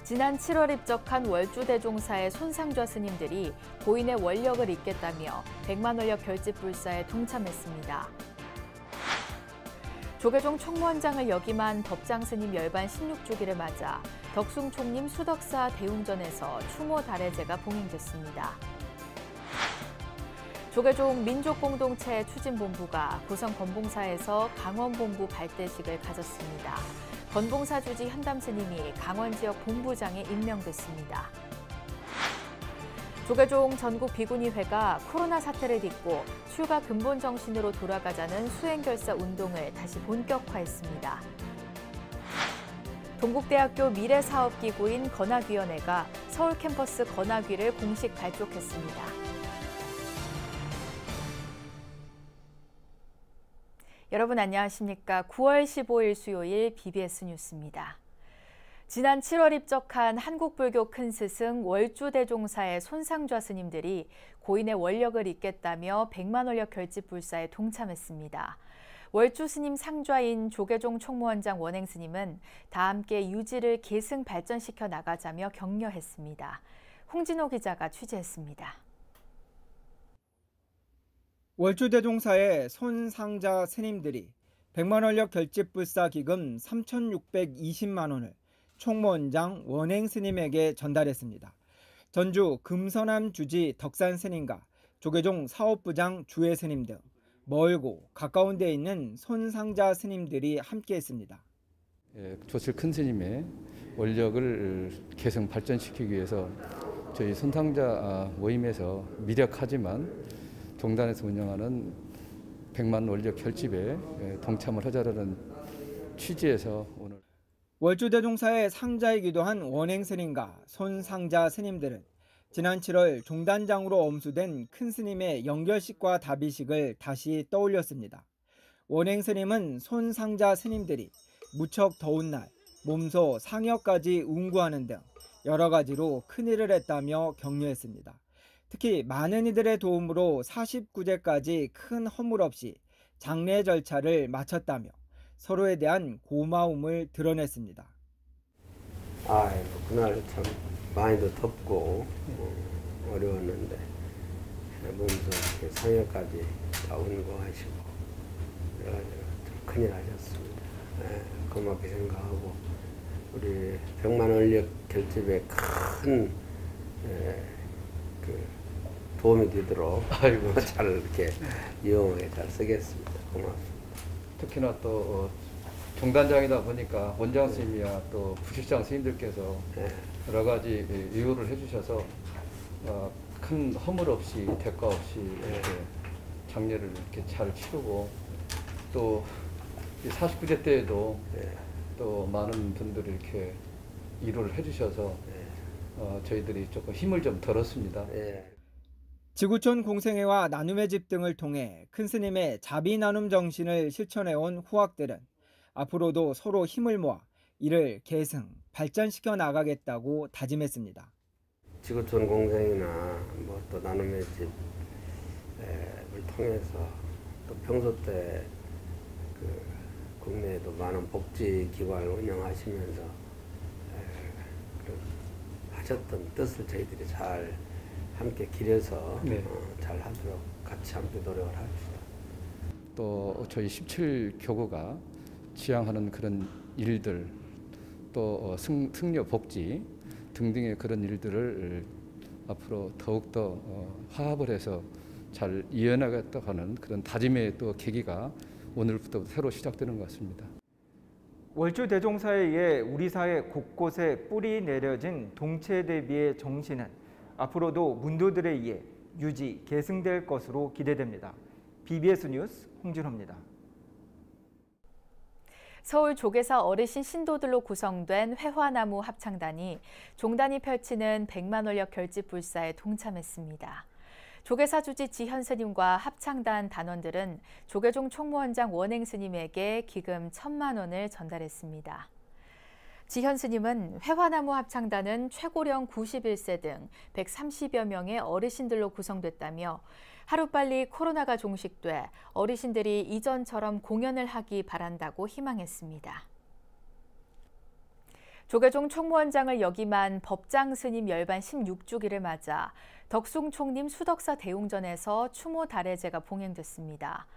지난 7월 입적한 월주대종사의 손상좌 스님들이 고인의 원력을 잇겠다며 100만 원력 결집불사에 동참했습니다. 조계종 총무원장을 역임한 법장 스님 열반 16주기를 맞아 덕숭 총림 수덕사 대웅전에서 추모 달해제가 봉행됐습니다. 조계종 민족공동체 추진본부가 고성 건봉사에서 강원본부 발대식을 가졌습니다. 건봉사 주지 현담 스님이 강원 지역 본부장에 임명됐습니다. 조계종 전국 비구니회가 코로나 사태를 딛고 출가 근본 정신으로 돌아가자는 수행결사 운동을 다시 본격화했습니다. 동국대학교 미래사업기구인 건학위원회가 서울 캠퍼스 건학위를 공식 발족했습니다. 여러분 안녕하십니까? 9월 15일 수요일 BBS 뉴스입니다. 지난 7월 입적한 한국불교 큰 스승 월주대종사의 손상좌 스님들이 고인의 원력을 잇겠다며 100만 원력 결집불사에 동참했습니다. 월주 스님 상좌인 조계종 총무원장 원행 스님은 다 함께 유지를 계승 발전시켜 나가자며 격려했습니다. 홍진호 기자가 취재했습니다. 월주대종사의 손상좌 스님들이 100만 원력 결집불사 기금 3,620만 원을 총무원장 원행 스님에게 전달했습니다. 전주 금서남 주지 덕산 스님과 조계종 사업부장 주혜 스님 등 멀고 가까운 데에 있는 손상좌 스님들이 함께했습니다. 조실 큰 스님의 원력을 계승 발전시키기 위해서 저희 손상좌 모임에서 미력하지만 종단에서 운영하는 100만 원력 결집에 동참을 하자라는 취지에서 오늘 월주대종사의 상자이기도 한 원행 스님과 손상좌 스님들은 지난 7월 종단장으로 엄수된 큰 스님의 영결식과 다비식을 다시 떠올렸습니다. 원행 스님은 손상좌 스님들이 무척 더운 날 몸소 상여까지 운구하는 등 여러 가지로 큰일을 했다며 격려했습니다. 특히 많은 이들의 도움으로 49제까지 큰 허물 없이 장례 절차를 마쳤다며 서로에 대한 고마움을 드러냈습니다. 그날 참 많이도 덥고 어려웠는데 몸소 상여까지 다 운구하시고 그래가지고 좀 큰일 하셨습니다. 고맙게 생각하고 우리 100만 원력 결집에 큰 도움이 되도록 잘 이렇게 유용하게 잘 쓰겠습니다. 고맙습니다. 특히나 또 종단장이다 보니까 원장 스님이야 또 부실장 스님들께서 여러 가지 유효를 해주셔서 큰 허물 없이 대가 없이 이렇게 장례를 이렇게 잘 치르고 또 49제 때에도 또 많은 분들이 이렇게 위로를 해주셔서 저희들이 조금 힘을 좀 덜었습니다. 지구촌 공생회와 나눔의 집 등을 통해 큰 스님의 자비 나눔 정신을 실천해온 후학들은 앞으로도 서로 힘을 모아 이를 발전시켜 나가겠다고 다짐했습니다. 지구촌 공생이나 또 나눔의 집을 통해서 또 평소 때 국내에도 많은 복지 기관을 운영하시면서 하셨던 뜻을 저희들이 잘 함께 기려서 잘 하도록 같이 함께 노력을 합시다. 또 저희 17교구가 지향하는 그런 일들 또 승려 복지 등등의 그런 일들을 앞으로 더욱더 화합을 해서 잘 이어나가겠다고 하는 그런 다짐의 또 계기가 오늘부터 새로 시작되는 것 같습니다. 월주대종사에 의해 우리 사회 곳곳에 뿌리 내려진 동체대비의 정신은 앞으로도 문도들에 의해 유지, 계승될 것으로 기대됩니다. BBS 뉴스 홍진호입니다. 서울 조계사 어르신 신도들로 구성된 회화나무 합창단이 종단이 펼치는 100만 원력 결집불사에 동참했습니다. 조계사 주지 지현 스님과 합창단 단원들은 조계종 총무원장 원행 스님에게 기금 1,000만 원을 전달했습니다. 지현 스님은 회화나무 합창단은 최고령 91세 등 130여 명의 어르신들로 구성됐다며 하루빨리 코로나가 종식돼 어르신들이 이전처럼 공연을 하기 바란다고 희망했습니다. 조계종 총무원장을 역임한 법장 스님 열반 16주기를 맞아 덕숭 총림 수덕사 대웅전에서 추모 달해제가 봉행됐습니다.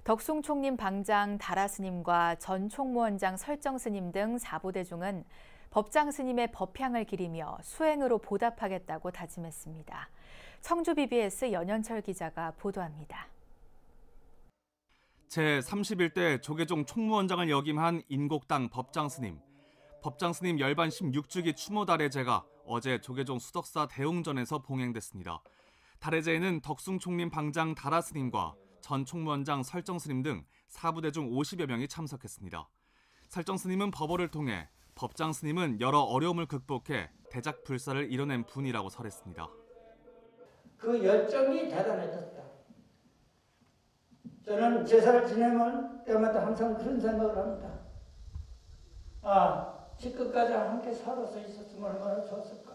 덕숭 총림 방장 다라 스님과 전 총무원장 설정 스님 등 4부대중은 법장 스님의 법향을 기리며 수행으로 보답하겠다고 다짐했습니다. 청주 BBS 연현철 기자가 보도합니다. 제31대 조계종 총무원장을 역임한 인곡당 법장 스님. 법장 스님 열반 16주기 추모 달해제가 어제 조계종 수덕사 대웅전에서 봉행됐습니다. 달해제에는 덕숭 총림 방장 다라 스님과 전 총무원장 설정 스님 등 4부대 중 50여 명이 참석했습니다. 설정 스님은 법어를 통해 법장 스님은 여러 어려움을 극복해 대작 불사를 이뤄낸 분이라고 설했습니다. 그 열정이 대단해졌다. 저는 제사를 지내면 때마다 항상 그런 생각을 합니다. 지금까지 함께 살아서 있었으면 얼마나 좋았을까.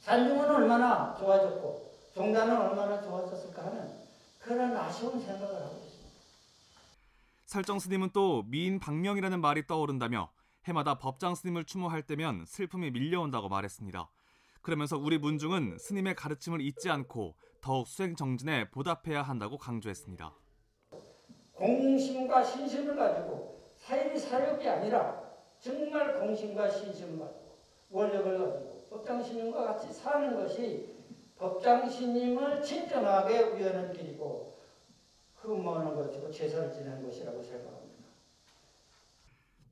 산중은 얼마나 좋아졌고 종단은 얼마나 좋아졌을까 하는 그런 아쉬운 생각을 하고 있습니다. 설정 스님은 또 미인 박명이라는 말이 떠오른다며 해마다 법장 스님을 추모할 때면 슬픔이 밀려온다고 말했습니다. 그러면서 우리 문중은 스님의 가르침을 잊지 않고 더욱 수행 정진에 보답해야 한다고 강조했습니다. 공심과 신심을 가지고 사역이 아니라 정말 공심과 신심을 가지고 원력을 가지고 법장 스님과 같이 사는 것이 법장 스님을 진정하게 위하는 길이고 흠모하는 것이고 제사를 지내는 것이라고 생각합니다.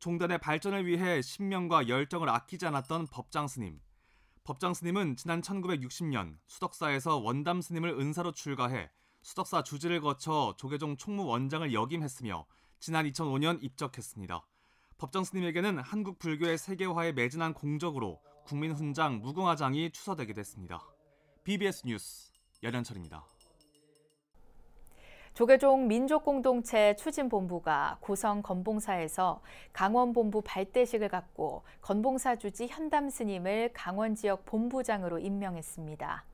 종단의 발전을 위해 신명과 열정을 아끼지 않았던 법장 스님. 법장 스님은 지난 1960년 수덕사에서 원담 스님을 은사로 출가해 수덕사 주지를 거쳐 조계종 총무원장을 역임했으며 지난 2005년 입적했습니다. 법장 스님에게는 한국 불교의 세계화에 매진한 공적으로 국민훈장 무궁화장이 추서되기도 했습니다. BBS 뉴스 연현철입니다. 조계종 민족공동체 추진본부가 고성 건봉사에서 강원본부 발대식을 갖고 건봉사 주지 현담 스님을 강원 지역 본부장으로 임명했습니다.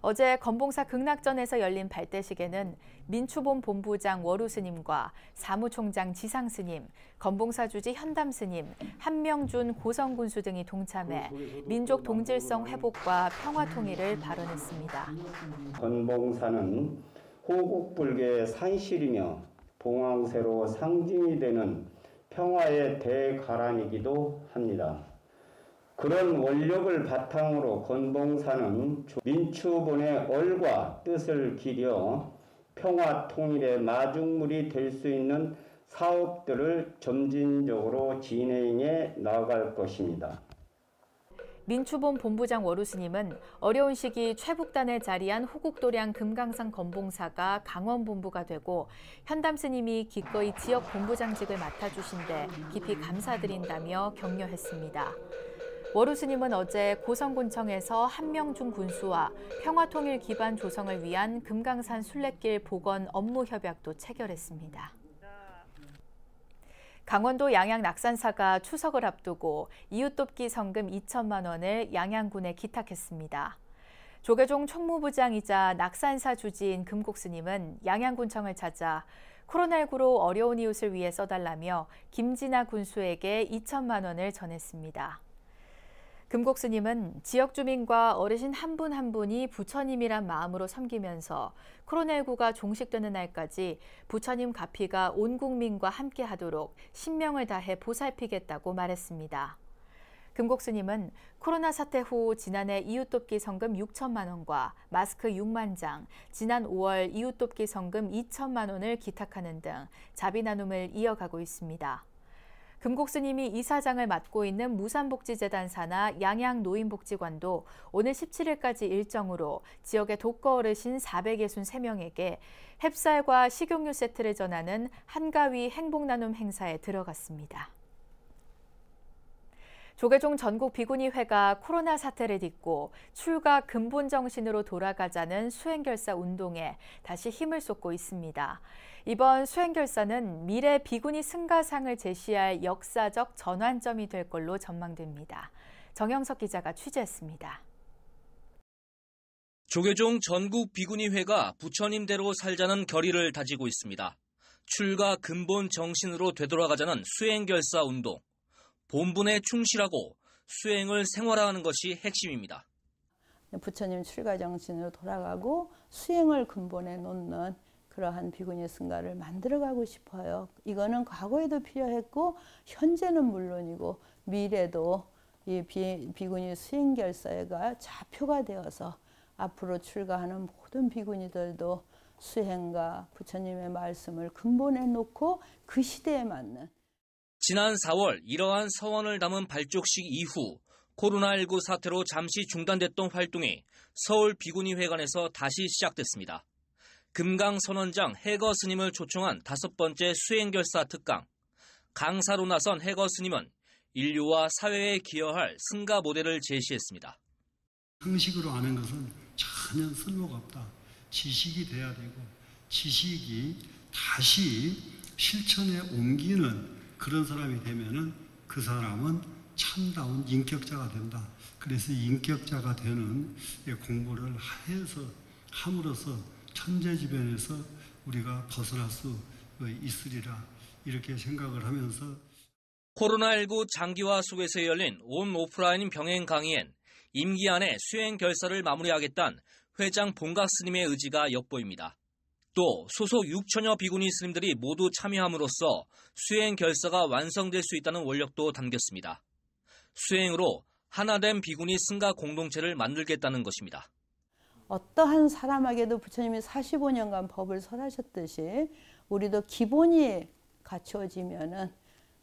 어제 건봉사 극락전에서 열린 발대식에는 민추본 본부장 월우 스님과 사무총장 지상 스님, 건봉사 주지 현담 스님, 한명준 고성군수 등이 동참해 민족 동질성 회복과 평화 통일을 발언했습니다. 건봉사는 호국불교의 산실이며 봉황새로 상징이 되는 평화의 대가람이기도 합니다. 그런 원력을 바탕으로 건봉사는 민추본의 얼과 뜻을 기려 평화 통일의 마중물이 될 수 있는 사업들을 점진적으로 진행해 나갈 것입니다. 민추본 본부장 월우 스님은 어려운 시기 최북단에 자리한 호국도량 금강산 건봉사가 강원 본부가 되고 현담 스님이 기꺼이 지역 본부장직을 맡아주신 데 깊이 감사드린다며 격려했습니다. 월우 스님은 어제 고성군청에서 한명준 군수와 평화통일 기반 조성을 위한 금강산 순례길 복원 업무 협약도 체결했습니다. 강원도 양양 낙산사가 추석을 앞두고 이웃돕기 성금 2천만 원을 양양군에 기탁했습니다. 조계종 총무부장이자 낙산사 주지인 금곡 스님은 양양군청을 찾아 코로나19로 어려운 이웃을 위해 써달라며 김진아 군수에게 2천만 원을 전했습니다. 금곡 스님은 지역 주민과 어르신 한 분 한 분이 부처님이란 마음으로 섬기면서 코로나19가 종식되는 날까지 부처님 가피가 온 국민과 함께하도록 신명을 다해 보살피겠다고 말했습니다. 금곡 스님은 코로나 사태 후 지난해 이웃돕기 성금 6천만 원과 마스크 6만 장, 지난 5월 이웃돕기 성금 2천만 원을 기탁하는 등 자비 나눔을 이어가고 있습니다. 금곡 스님이 이사장을 맡고 있는 무산복지재단 산하 양양노인복지관도 오늘 17일까지 일정으로 지역의 독거 어르신 463명에게 햅쌀과 식용유 세트를 전하는 한가위 행복나눔 행사에 들어갔습니다. 조계종 전국비구니회가 코로나 사태를 딛고 출가 근본 정신으로 돌아가자는 수행결사 운동에 다시 힘을 쏟고 있습니다. 이번 수행결사는 미래 비구니 승가상을 제시할 역사적 전환점이 될 걸로 전망됩니다. 정영석 기자가 취재했습니다. 조계종 전국비구니회가 부처님대로 살자는 결의를 다지고 있습니다. 출가 근본 정신으로 되돌아가자는 수행결사 운동. 본분에 충실하고 수행을 생활화하는 것이 핵심입니다. 부처님 출가 정신으로 돌아가고 수행을 근본에 놓는 그러한 비구니 승가를 만들어가고 싶어요. 이거는 과거에도 필요했고 현재는 물론이고 미래도 이 비구니 수행결사가 좌표가 되어서 앞으로 출가하는 모든 비구니들도 수행과 부처님의 말씀을 근본에 놓고 그 시대에 맞는. 지난 4월 이러한 서원을 담은 발족식 이후 코로나19 사태로 잠시 중단됐던 활동이 서울 비구니회관에서 다시 시작됐습니다. 금강선원장 해거 스님을 초청한 5번째 수행결사 특강. 강사로 나선 해거 스님은 인류와 사회에 기여할 승가 모델을 제시했습니다. 상식으로 아는 것은 전혀 쓸모가 없다. 지식이 돼야 되고 지식이 다시 실천에 옮기는 그런 사람이 되면은 그 사람은 참다운 인격자가 된다. 그래서 인격자가 되는 공부를 해서 함으로써 천재지변에서 우리가 벗어날 수 있으리라 이렇게 생각을 하면서 코로나19 장기화 속에서 열린 온 오프라인 병행 강의엔 임기 안에 수행 결사를 마무리하겠다는 회장 본각 스님의 의지가 엿보입니다. 또 소속 6천여 비구니 스님들이 모두 참여함으로써 수행 결사가 완성될 수 있다는 원력도 담겼습니다. 수행으로 하나된 비구니 승가 공동체를 만들겠다는 것입니다. 어떠한 사람에게도 부처님이 45년간 법을 설하셨듯이 우리도 기본이 갖추어지면은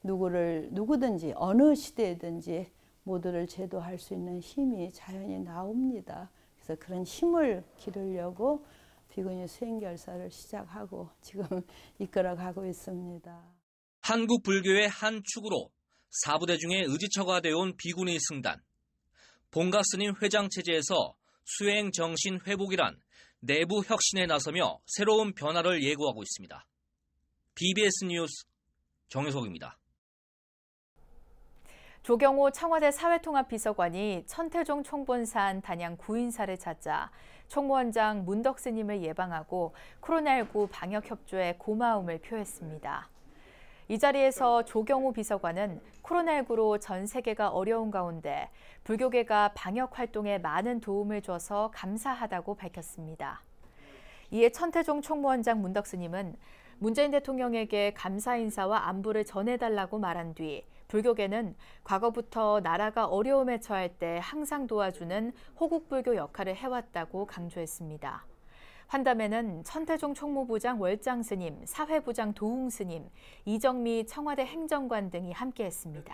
누구든지 어느 시대든지 모두를 제도할 수 있는 힘이 자연히 나옵니다. 그래서 그런 힘을 기르려고 비구니 수행결사를 시작하고 지금 이끌어가고 있습니다. 한국 불교의 한 축으로 사부대 중에 의지처가 되어온 비구니 승단. 본각 스님 회장 체제에서 수행 정신 회복이란 내부 혁신에 나서며 새로운 변화를 예고하고 있습니다. BBS 뉴스 정혜석입니다. 조경호 청와대 사회통합비서관이 천태종 총본산 단양 구인사를 찾자 총무원장 문덕 스님을 예방하고 코로나19 방역협조에 고마움을 표했습니다. 이 자리에서 조경호 비서관은 코로나19로 전 세계가 어려운 가운데 불교계가 방역 활동에 많은 도움을 줘서 감사하다고 밝혔습니다. 이에 천태종 총무원장 문덕 스님은 문재인 대통령에게 감사 인사와 안부를 전해달라고 말한 뒤 불교계는 과거부터 나라가 어려움에 처할 때 항상 도와주는 호국불교 역할을 해왔다고 강조했습니다. 환담에는 천태종 총무부장 월장 스님, 사회부장 도웅 스님, 이정미 청와대 행정관 등이 함께했습니다.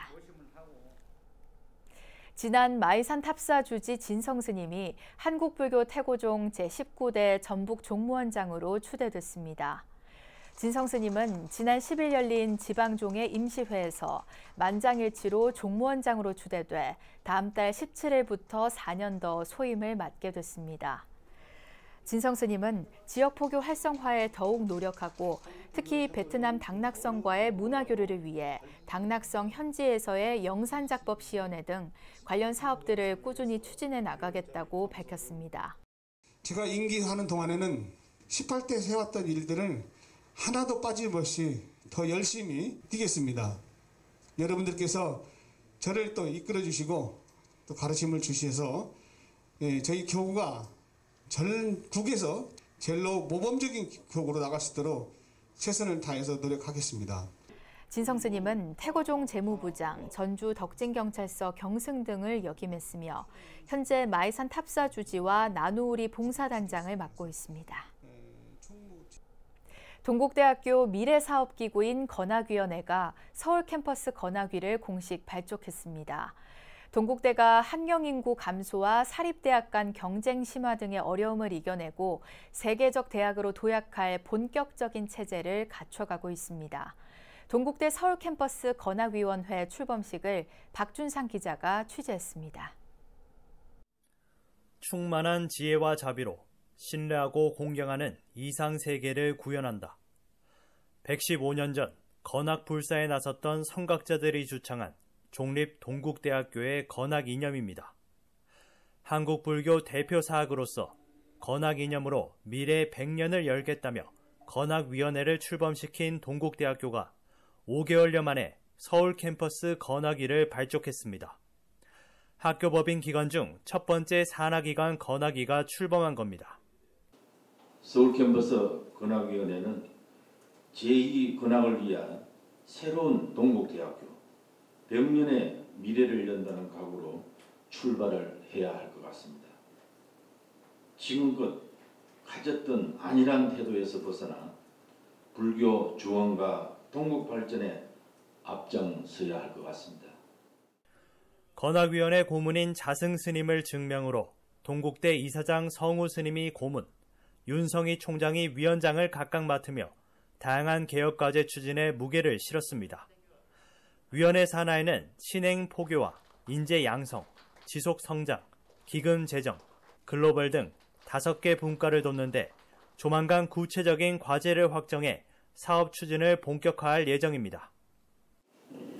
지난 마이산 탑사 주지 진성 스님이 한국불교 태고종 제19대 전북 종무원장으로 추대됐습니다. 진성 스님은 지난 10일 열린 지방종의 임시회에서 만장일치로 종무원장으로 추대돼 다음 달 17일부터 4년 더 소임을 맡게 됐습니다. 진성 스님은 지역 포교 활성화에 더욱 노력하고 특히 베트남 당락성과의 문화교류를 위해 당락성 현지에서의 영산작법 시연회 등 관련 사업들을 꾸준히 추진해 나가겠다고 밝혔습니다. 제가 임기하는 동안에는 18대 해왔던 일들을 하나도 빠짐없이 더 열심히 뛰겠습니다. 여러분들께서 저를 또 이끌어 주시고 또 가르침을 주셔서 저희 교구가 전국에서 제일로 모범적인 교구로 나갈 수 있도록 최선을 다해서 노력하겠습니다. 진성 스님은 태고종 재무부장, 전주 덕진경찰서 경승 등을 역임했으며 현재 마이산 탑사 주지와 나누우리 봉사단장을 맡고 있습니다. 동국대학교 미래사업기구인 건학위원회가 서울 캠퍼스 건학위를 공식 발족했습니다. 동국대가 학령인구 감소와 사립대학 간 경쟁 심화 등의 어려움을 이겨내고 세계적 대학으로 도약할 본격적인 체제를 갖춰가고 있습니다. 동국대 서울 캠퍼스 건학위원회 출범식을 박준상 기자가 취재했습니다. 충만한 지혜와 자비로 신뢰하고 공경하는 이상 세계를 구현한다. 115년 전 건학불사에 나섰던 성각자들이 주창한 종립 동국대학교의 건학 이념입니다. 한국불교 대표 사학으로서 건학 이념으로 미래 100년을 열겠다며 건학위원회를 출범시킨 동국대학교가 5개월여 만에 서울 캠퍼스 건학위를 발족했습니다. 학교법인 기관 중 첫 번째 산하기관 건학위가 출범한 겁니다. 서울 캠퍼스 건학위원회는 제2 건학을 위한 새로운 동국대학교, 100년의 미래를 연다는 각오로 출발을 해야 할 것 같습니다. 지금껏 가졌던 안일한 태도에서 벗어나 불교 주원과 동국 발전에 앞장서야 할 것 같습니다. 건학위원회 고문인 자승 스님을 증명으로 동국대 이사장 성우 스님이 고문, 윤성희 총장이 위원장을 각각 맡으며 다양한 개혁과제 추진에 무게를 실었습니다. 위원회 산하에는 신행 포교화, 인재 양성, 지속 성장, 기금 재정, 글로벌 등 5개 분과를 뒀는데 조만간 구체적인 과제를 확정해 사업 추진을 본격화할 예정입니다.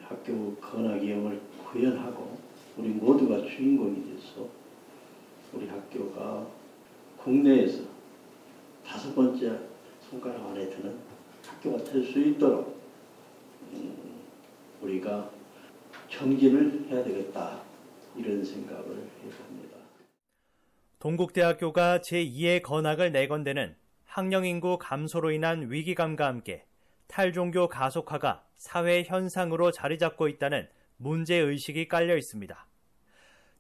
학교 건학위원을 구현하고 우리 모두가 주인공이 돼서 우리 학교가 국내에서 5번째 손가락 안에 드는 학교가 될 수 있도록 우리가 정진을 해야 되겠다, 이런 생각을 해봅니다. 동국대학교가 제2의 건학을 내건대는 학령인구 감소로 인한 위기감과 함께 탈종교 가속화가 사회 현상으로 자리 잡고 있다는 문제의식이 깔려 있습니다.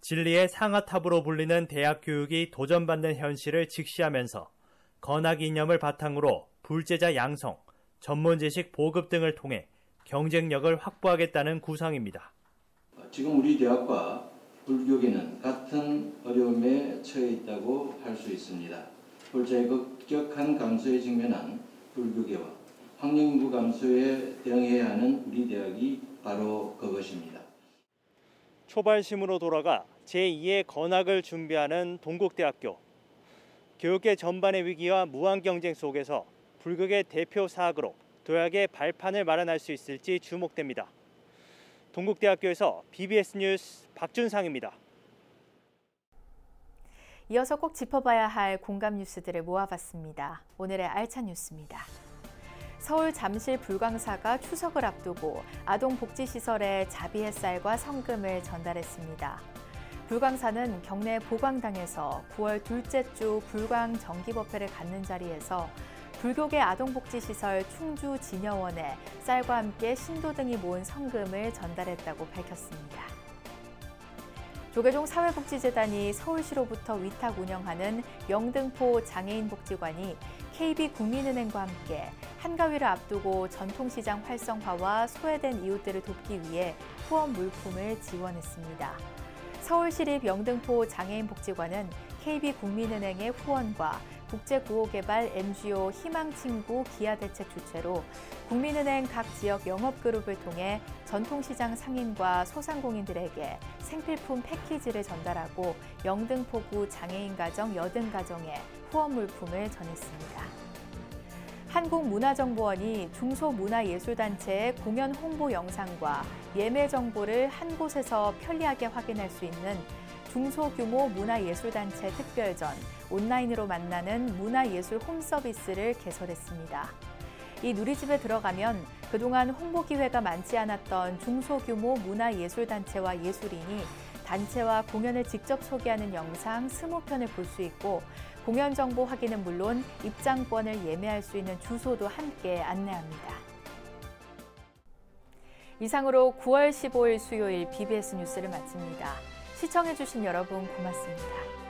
진리의 상아탑으로 불리는 대학 교육이 도전받는 현실을 직시하면서 건학 이념을 바탕으로 불제자 양성, 전문 지식 보급 등을 통해 경쟁력을 확보하겠다는 구상입니다. 지금 우리 대학과 불교계는 같은 어려움에 처해 있다고 할 수 있습니다. 불자의 급격한 감소에 직면한 불교계와 학령인구 감소에 대응해야 하는 우리 대학이 바로 그것입니다. 초발심으로 돌아가 제2의 건학을 준비하는 동국대학교. 교육계 전반의 위기와 무한 경쟁 속에서 불교계 대표 사학으로 도약의 발판을 마련할 수 있을지 주목됩니다. 동국대학교에서 BBS 뉴스 박준상입니다. 이어서 꼭 짚어봐야 할 공감 뉴스들을 모아봤습니다. 오늘의 알찬 뉴스입니다. 서울 잠실 불광사가 추석을 앞두고 아동복지시설에 자비햇쌀과 성금을 전달했습니다. 불광사는 경내 보광당에서 9월 둘째 주 불광정기법회를 갖는 자리에서 불교계 아동복지시설 충주진여원에 쌀과 함께 신도 등이 모은 성금을 전달했다고 밝혔습니다. 조계종 사회복지재단이 서울시로부터 위탁 운영하는 영등포 장애인복지관이 KB국민은행과 함께 한가위를 앞두고 전통시장 활성화와 소외된 이웃들을 돕기 위해 후원 물품을 지원했습니다. 서울시립 영등포 장애인복지관은 KB국민은행의 후원과 국제구호개발 NGO 희망친구 기아대책 주최로 국민은행 각 지역 영업그룹을 통해 전통시장 상인과 소상공인들에게 생필품 패키지를 전달하고 영등포구 장애인 가정 80가정에 후원 물품을 전했습니다. 한국문화정보원이 중소문화예술단체의 공연 홍보 영상과 예매 정보를 한 곳에서 편리하게 확인할 수 있는 중소규모 문화예술단체 특별전, 온라인으로 만나는 문화예술 홈서비스를 개설했습니다. 이 누리집에 들어가면 그동안 홍보 기회가 많지 않았던 중소규모 문화예술단체와 예술인이 단체와 공연을 직접 소개하는 영상 20편을 볼 수 있고 공연 정보 확인은 물론 입장권을 예매할 수 있는 주소도 함께 안내합니다. 이상으로 9월 15일 수요일 BBS 뉴스를 마칩니다. 시청해주신 여러분 고맙습니다.